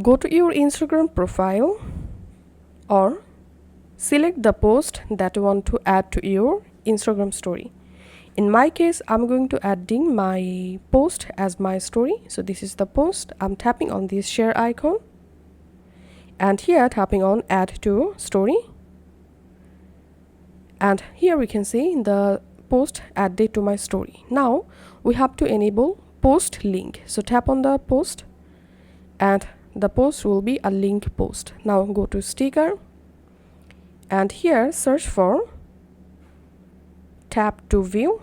Go to your Instagram profile or select the post that you want to add to your Instagram story. In my case, I'm going to adding my post as my story. So this is the post. I'm tapping on this share icon and here tapping on add to story. And here we can see the post added to my story. Now we have to enable post link. So tap on the post and the post will be a link post. Now go to sticker and here search for tap to view.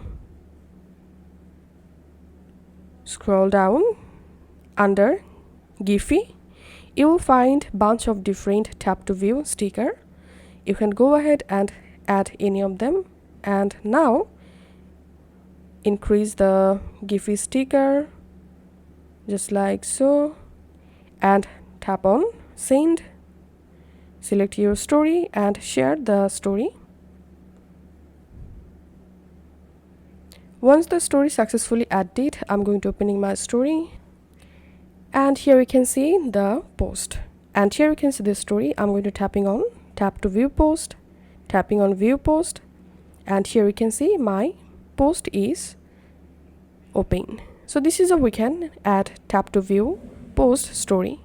Scroll down under Giphy. You will find bunch of different tap to view sticker. You can go ahead and add any of them, and now increase the Giphy sticker just like so and tap on send. Select your story and share the story. Once the story successfully added, I'm going to opening my story and here you can see the post, and here you can see the story. I'm going to tapping on tap to view post, tapping on view post, and here you can see my post is open. So this is how we can add tap to view post story.